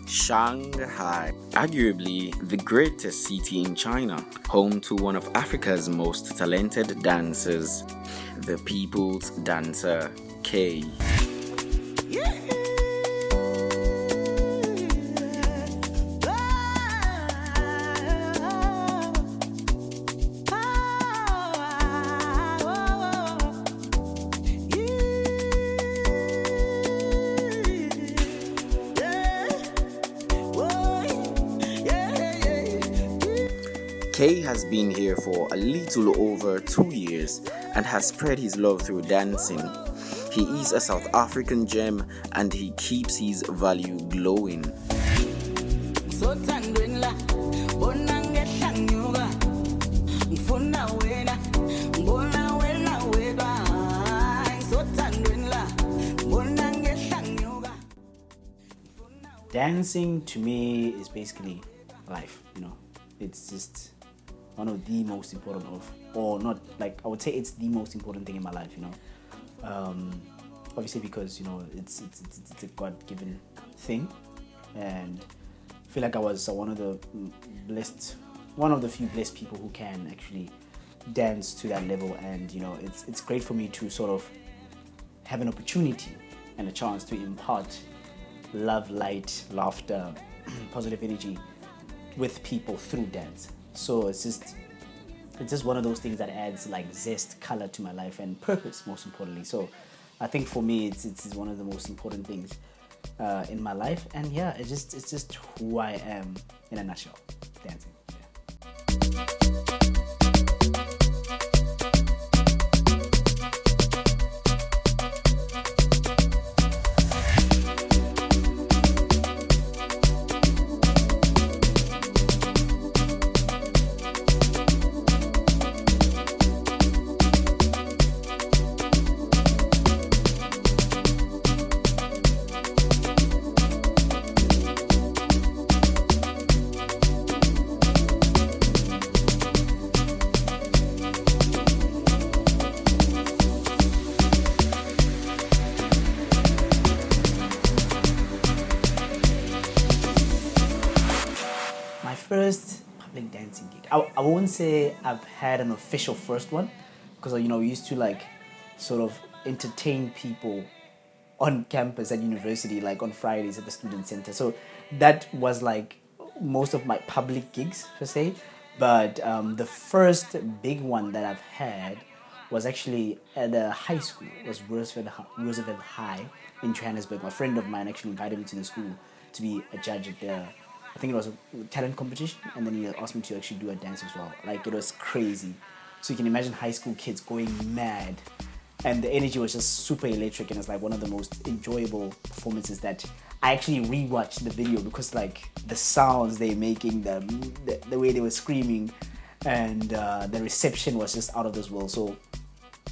Shanghai, arguably the greatest city in China, home to one of Africa's most talented dancers, the people's dancer, K. Kay has been here for a little over 2 years and has spread his love through dancing. He is a South African gem and he keeps his value glowing. Dancing to me is basically life, It's just one of the most important I would say it's the most important thing in my life, obviously because it's a God-given thing, and I feel like I was one of the few blessed people who can actually dance to that level, and it's great for me to sort of have an opportunity and a chance to impart love, light, laughter, positive energy with people through dance. So it's just one of those things that adds like zest, color to my life, and purpose, most importantly. So I think for me it's one of the most important things in my life, and yeah, it's just who I am in a nutshell, dancing. First public dancing gig. I won't say I've had an official first one, because we used to like sort of entertain people on campus at university, like on Fridays at the student center. So that was like most of my public gigs per se. But the first big one that I've had was actually at a high school. It was Roosevelt High in Johannesburg. A friend of mine actually invited me to the school to be a judge at I think it was a talent competition, and then he asked me to actually do a dance as well. Like, it was crazy. So you can imagine high school kids going mad, and the energy was just super electric, and it's like one of the most enjoyable performances that I actually rewatched the video, because like the sounds they're making, the way they were screaming, and the reception was just out of this world. So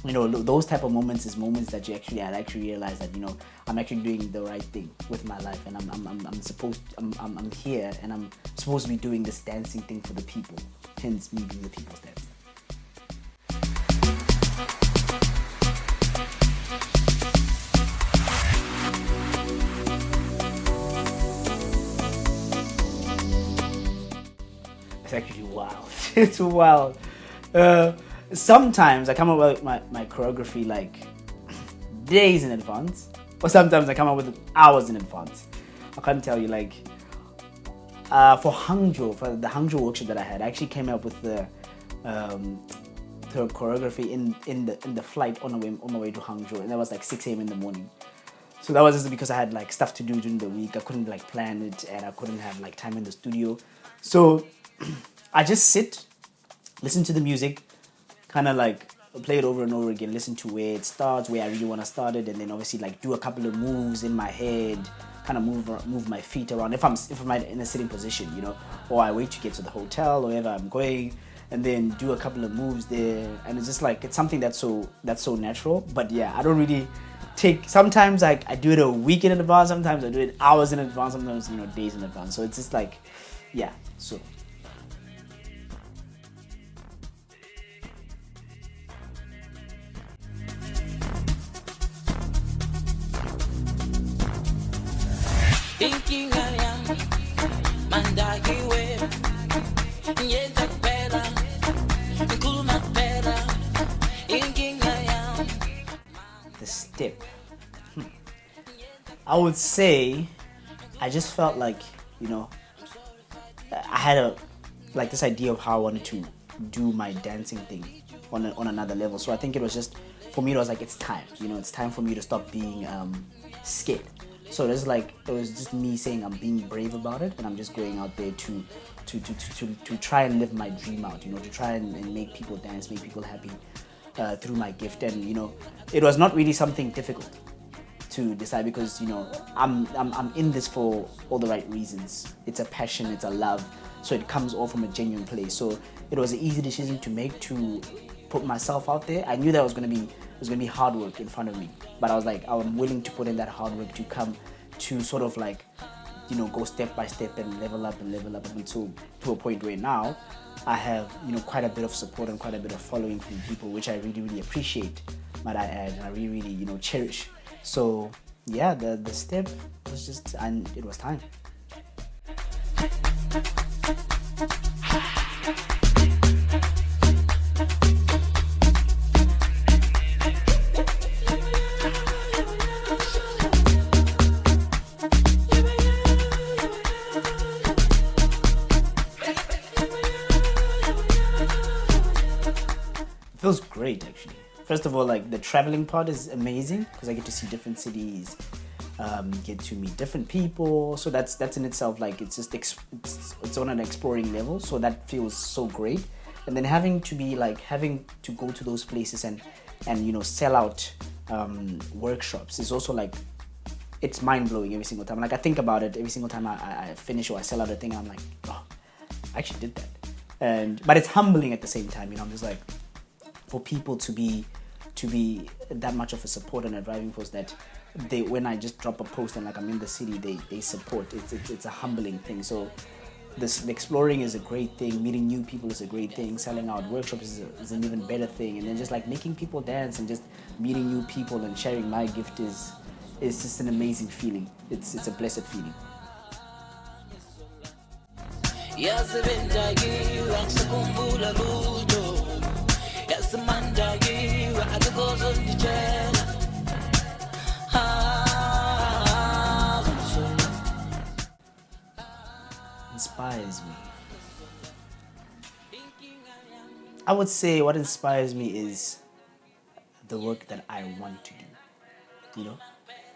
those type of moments is moments that I actually realize that I'm actually doing the right thing with my life, and I'm here, and I'm supposed to be doing this dancing thing for the people, hence me being the people's dancer. It's actually wild. It's wild. Sometimes I come up with my choreography like days in advance, or sometimes I come up with it hours in advance. I can't tell you, like for the Hangzhou workshop that I had, I actually came up with the choreography in the flight on my way to Hangzhou, and that was like 6 a.m. in the morning. So that was just because I had like stuff to do during the week. I couldn't like plan it, and I couldn't have like time in the studio. So I just sit, listen to the music, kind of like play it over and over again, listen to where it starts, where I really want to start it, and then obviously like do a couple of moves in my head, kind of move my feet around if I'm in a sitting position, or I wait to get to the hotel or wherever I'm going, and then do a couple of moves there, and it's just like it's something that's so natural. But yeah, I don't really sometimes I do it a week in advance, sometimes I do it hours in advance, sometimes days in advance. So it's just like, yeah, so. Thinking I The step. I would say I just felt like, I had this idea of how I wanted to do my dancing thing on another level. So I think it was just, for me, it was like, it's time. It's time for me to stop being scared. So it was just me saying I'm being brave about it, and I'm just going out there to try and live my dream out. To try and make people dance, make people happy through my gift. And it was not really something difficult to decide, because I'm in this for all the right reasons. It's a passion, it's a love, so it comes all from a genuine place. So it was an easy decision to make, to put myself out there. I knew that it was gonna be hard work in front of me, but I was like, I'm willing to put in that hard work to come to sort of go step by step and level up until to a point where now I have quite a bit of support and quite a bit of following from people, which I really, really appreciate, might I add, and I really, really cherish. So yeah, the step was just, and it was time. It feels great, actually. First of all, the traveling part is amazing, because I get to see different cities, get to meet different people. So that's in itself, it's just it's on an exploring level. So that feels so great. And then having to go to those places and sell out workshops is also it's mind blowing every single time. I think about it every single time I finish or I sell out a thing. I'm like, oh, I actually did that. But it's humbling at the same time. I'm just like, for people to be that much of a support and a driving force, that when I just drop a post and I'm in the city, they support. It's a humbling thing. So the exploring is a great thing. Meeting new people is a great thing. Selling out workshops is an even better thing. And then just making people dance and just meeting new people and sharing my gift is just an amazing feeling. It's a blessed feeling. Inspires me. I would say what inspires me is the work that I want to do.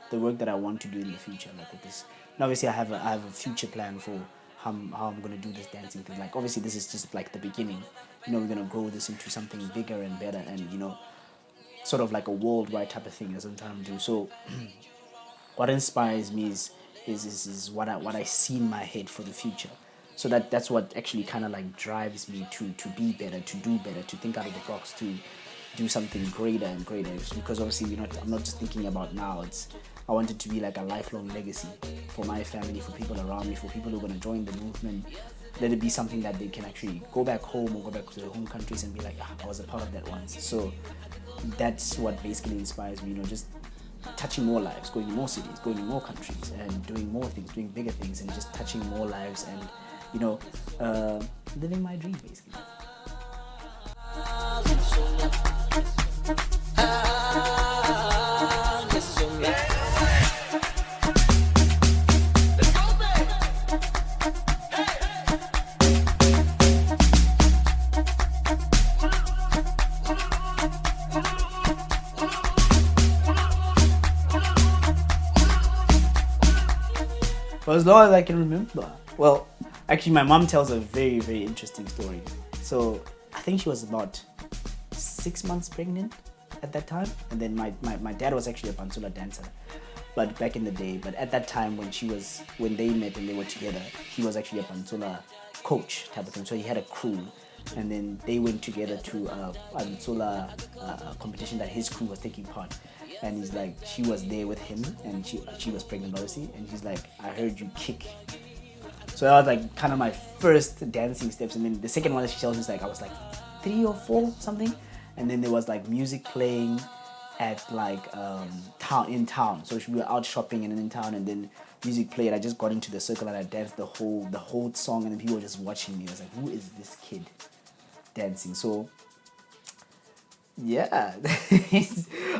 The work that I want to do in the future, with this. And obviously, I have a future plan for how I'm gonna do this dancing thing. Obviously, this is just the beginning. We're gonna grow this into something bigger and better, and sort of a worldwide type of thing as I'm trying to do. So, what inspires me is what I see in my head for the future. So that's what actually kind of drives me to be better, to do better, to think out of the box, to do something greater and greater. Because obviously, I'm not just thinking about now. I want it to be a lifelong legacy for my family, for people around me, for people who are going to join the movement. Let it be something that they can actually go back home or go back to their home countries and be like, I was a part of that once. So that's what basically inspires me, just touching more lives, going to more cities, going to more countries, and doing more things, doing bigger things, and just touching more lives, and living my dream basically. For as long as I can remember. Well, actually, my mom tells a very, very interesting story. So I think she was about 6 months pregnant at that time, and then my dad was actually a Pantula dancer, but back in the day. But at that time, when they met and they were together, he was actually a Pantula coach type of thing. So he had a crew, and then they went together to a Pantula competition that his crew was taking part. And he's like, she was there with him, and she was pregnant obviously, and he's like, I heard you kick. So that was kind of my first dancing steps. And then the second one that she tells me is I was 3 or 4 something, and then there was music playing at in town. So we were out shopping and in town, and then music played, I just got into the circle and I danced the whole song, and then people were just watching me. I was like, who is this kid dancing? So yeah,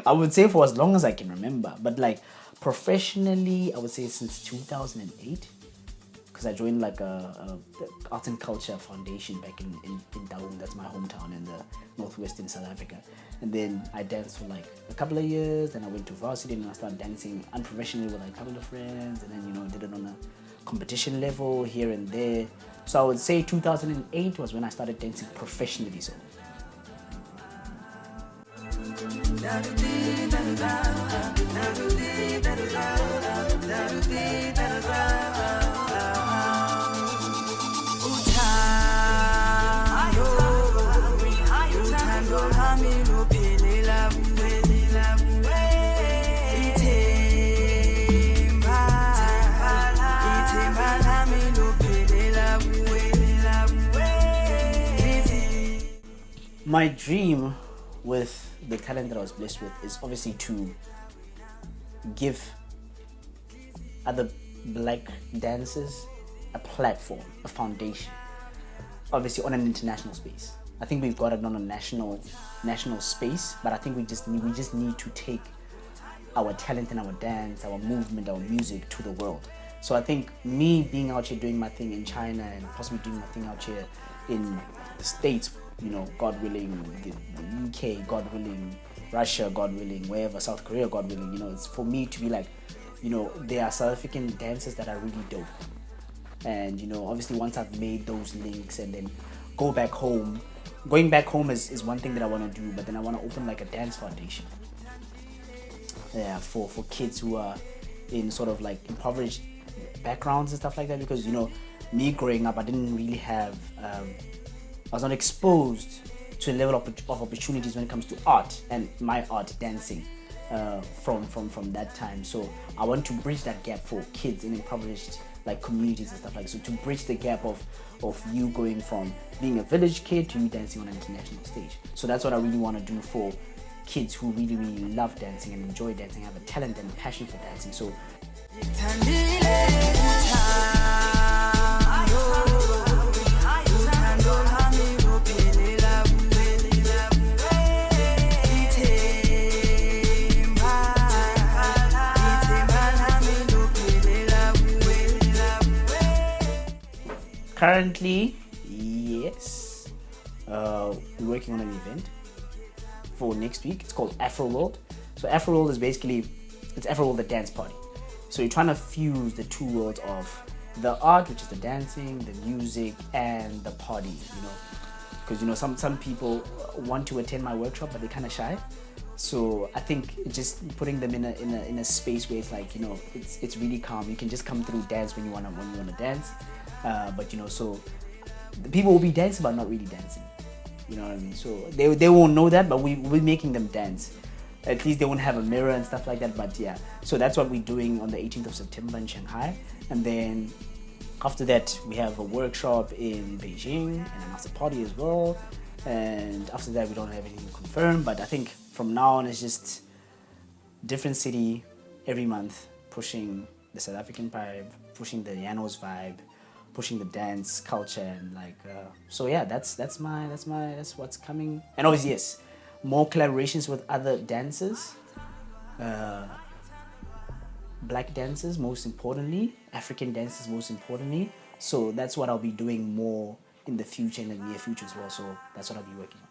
I would say for as long as I can remember, but like professionally, I would say since 2008, because I joined like a Arts and Culture Foundation back in Daung. That's my hometown in the northwestern South Africa. And then I danced for like a couple of years. Then I went to varsity and I started dancing unprofessionally with like a couple of friends. And then did it on a competition level here and there. So I would say 2008 was when I started dancing professionally. So. My dream with the talent that I was blessed with is obviously to give other black dancers a platform, a foundation, obviously on an international space. I think we've got it on a national space, but I think we just need to take our talent and our dance, our movement, our music to the world. So I think me being out here doing my thing in China and possibly doing my thing out here in the States, God willing, the UK, God willing, Russia, God willing, wherever, South Korea, God willing, it's for me to be like, there are South African dancers that are really dope. And, obviously once I've made those links and then going back home is one thing that I want to do, but then I want to open like a dance foundation. Yeah, for kids who are in sort of like impoverished backgrounds and stuff like that, because, me growing up, I didn't really have, I was not exposed to a level of opportunities when it comes to art and my art, dancing, from that time. So I want to bridge that gap for kids in impoverished like communities and stuff like that. So to bridge the gap of you going from being a village kid to you dancing on an international stage. So that's what I really want to do for kids who really, really love dancing and enjoy dancing, have a talent and passion for dancing. So currently, yes, we're working on an event for next week. It's called AfroWorld. So AfroWorld is basically, it's AfroWorld the dance party. So you're trying to fuse the two worlds of the art, which is the dancing, the music, and the party, because some people want to attend my workshop but they're kind of shy. So I think just putting them in a space where it's like, it's really calm. You can just come through, dance when you wanna dance. But so the people will be dancing but not really dancing. You know what I mean? So they won't know that, but we're making them dance. At least they won't have a mirror and stuff like that. But yeah, so that's what we're doing on the 18th of September in Shanghai. And then after that, we have a workshop in Beijing and an after party as well. And after that, we don't have anything confirmed. But I think from now on, it's just different city every month, pushing the South African vibe, pushing the Yanos vibe, pushing the dance culture, and like so yeah, that's what's coming. And obviously, yes, more collaborations with other dancers, black dancers most importantly, African dancers most importantly. So that's what I'll be doing more in the future, in the near future as well. So that's what I'll be working on.